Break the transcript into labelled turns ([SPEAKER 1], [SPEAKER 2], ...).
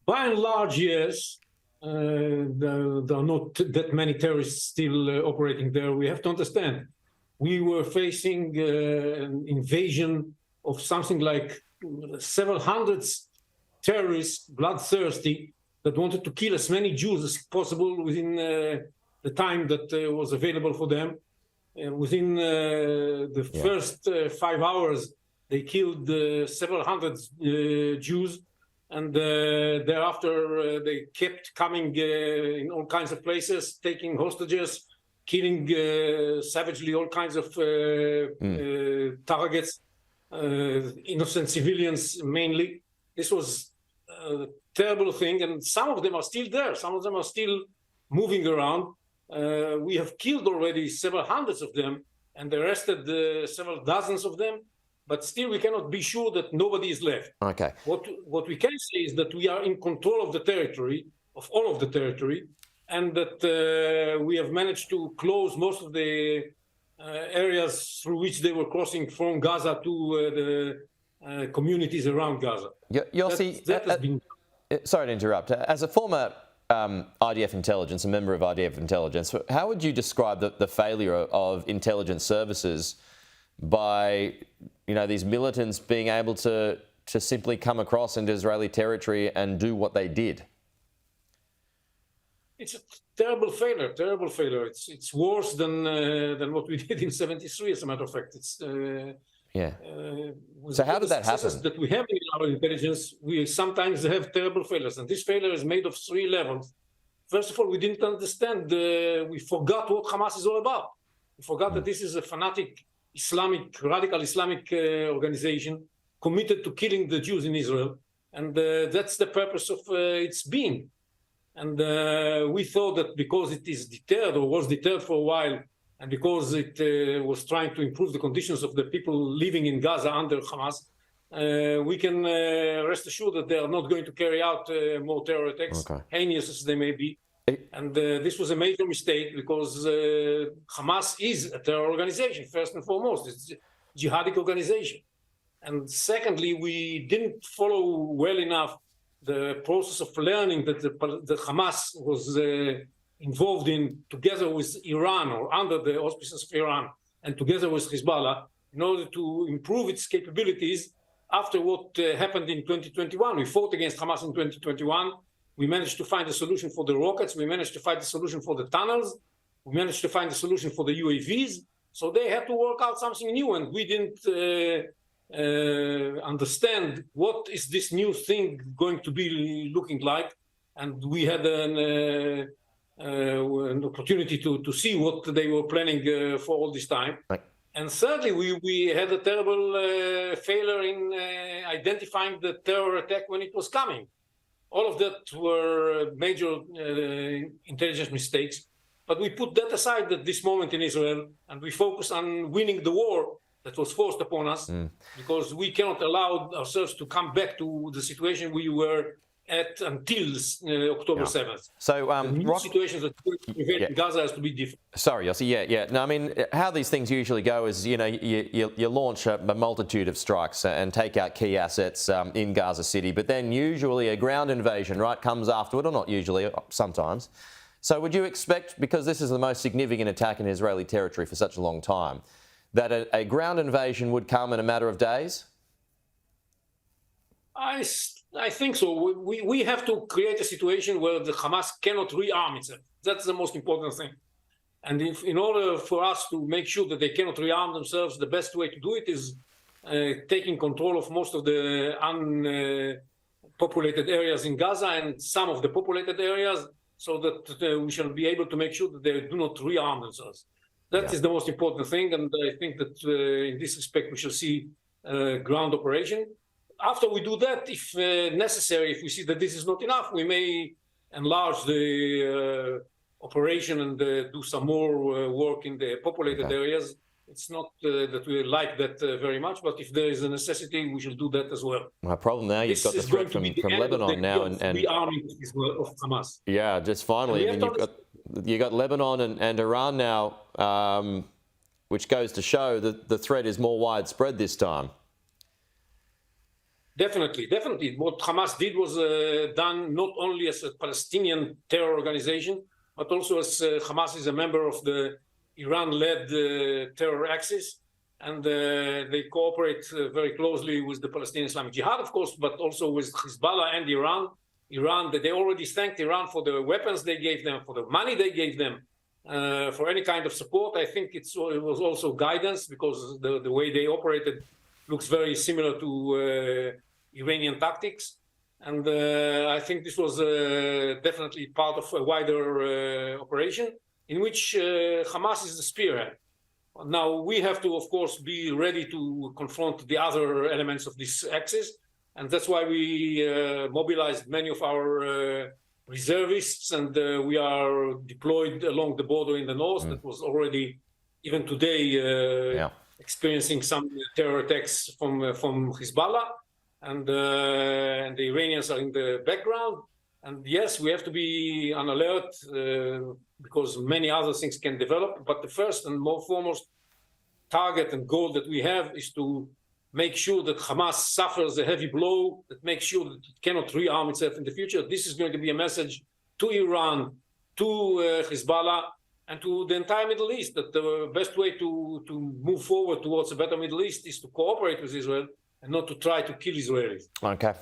[SPEAKER 1] By and large, yes. There are not that many terrorists still operating there. We have to understand, we were facing an invasion of something like several hundreds terrorists, bloodthirsty, that wanted to kill as many Jews as possible within the time that was available for them. Within the first 5 hours, they killed several hundred Jews. And thereafter, they kept coming in all kinds of places, taking hostages, killing savagely all kinds of targets, innocent civilians mainly. This was a terrible thing, and some of them are still there. Some of them are still moving around. We have killed already several hundreds of them and arrested several dozens of them. But still, we cannot be sure that nobody is left.
[SPEAKER 2] Okay.
[SPEAKER 1] What we can say is that we are in control of the territory, of all of the territory, and that we have managed to close most of the areas through which they were crossing from Gaza to the communities around Gaza.
[SPEAKER 2] Yossi,
[SPEAKER 1] that has been...
[SPEAKER 2] Sorry to interrupt. As a former IDF intelligence, a member of IDF intelligence, how would you describe the failure of intelligence services by these militants being able to simply come across into Israeli territory and do what they did?
[SPEAKER 1] It's a terrible failure, terrible failure. It's worse than what we did in '73, as a matter of fact. It's
[SPEAKER 2] So how did that happen?
[SPEAKER 1] That we have in our intelligence, we sometimes have terrible failures, and this failure is made of 3 levels. First of all, we didn't understand. We forgot what Hamas is all about. We forgot that this is a fanatic radical Islamic organization committed to killing the Jews in Israel. And that's the purpose of its being. And we thought that because it is deterred, or was deterred for a while, and because it was trying to improve the conditions of the people living in Gaza under Hamas, we can rest assured that they are not going to carry out more terror attacks, heinous as they may be. And this was a major mistake, because Hamas is a terror organization, first and foremost. It's a jihadic organization. And secondly, we didn't follow well enough the process of learning that the Hamas was involved in, together with Iran, or under the auspices of Iran, and together with Hezbollah, in order to improve its capabilities after what happened in 2021. We fought against Hamas in 2021. We managed to find a solution for the rockets. We managed to find a solution for the tunnels. We managed to find a solution for the UAVs. So they had to work out something new, and we didn't understand what is this new thing going to be looking like. And we had an opportunity to see what they were planning for all this time.
[SPEAKER 2] Right.
[SPEAKER 1] And thirdly, we had a terrible failure in identifying the terror attack when it was coming. All of that were major intelligence mistakes, but we put that aside at this moment in Israel, and we focus on winning the war that was forced upon us, because we cannot allow ourselves to come back to the situation we were at until October 7th.
[SPEAKER 2] So
[SPEAKER 1] the situations that prevail in Gaza has to be different.
[SPEAKER 2] Sorry, Yossi. No, I mean, how these things usually go is, you launch a multitude of strikes and take out key assets in Gaza City, but then usually a ground invasion, right, comes afterward, or not usually, sometimes. So would you expect, because this is the most significant attack in Israeli territory for such a long time, that a ground invasion would come in a matter of days?
[SPEAKER 1] I think so. We have to create a situation where the Hamas cannot rearm itself. That's the most important thing. And in order for us to make sure that they cannot rearm themselves, the best way to do it is taking control of most of the unpopulated areas in Gaza and some of the populated areas, so that we shall be able to make sure that they do not rearm themselves. That is the most important thing, and I think that in this respect we shall see ground operation. After we do that, if necessary, if we see that this is not enough, we may enlarge the operation and do some more work in the populated areas. It's not that we like that very much, but if there is a necessity, we shall do that as well.
[SPEAKER 2] My problem now, you've got the threat from Lebanon now, and
[SPEAKER 1] rearming of Hamas.
[SPEAKER 2] Yeah, just finally, I mean, you've got Lebanon and Iran now, which goes to show that the threat is more widespread this time.
[SPEAKER 1] Definitely, definitely. What Hamas did was done not only as a Palestinian terror organization, but also as Hamas is a member of the Iran-led terror axis, and they cooperate very closely with the Palestinian Islamic Jihad, of course, but also with Hezbollah and Iran. Iran, they already thanked Iran for the weapons they gave them, for the money they gave them, for any kind of support. I think it was also guidance, because the way they operated looks very similar to Iranian tactics. And I think this was definitely part of a wider operation in which Hamas is the spearhead. Now, we have to, of course, be ready to confront the other elements of this axis. And that's why we mobilized many of our reservists, and we are deployed along the border in the north. That was already, even today, experiencing some terror attacks from Hezbollah. And the Iranians are in the background. And yes, we have to be on alert because many other things can develop. But the first and foremost target and goal that we have is to make sure that Hamas suffers a heavy blow, that makes sure that it cannot rearm itself in the future. This is going to be a message to Iran, to Hezbollah, and to the entire Middle East, that the best way to move forward towards a better Middle East is to cooperate with Israel and not to try to kill Israelis.
[SPEAKER 2] Okay.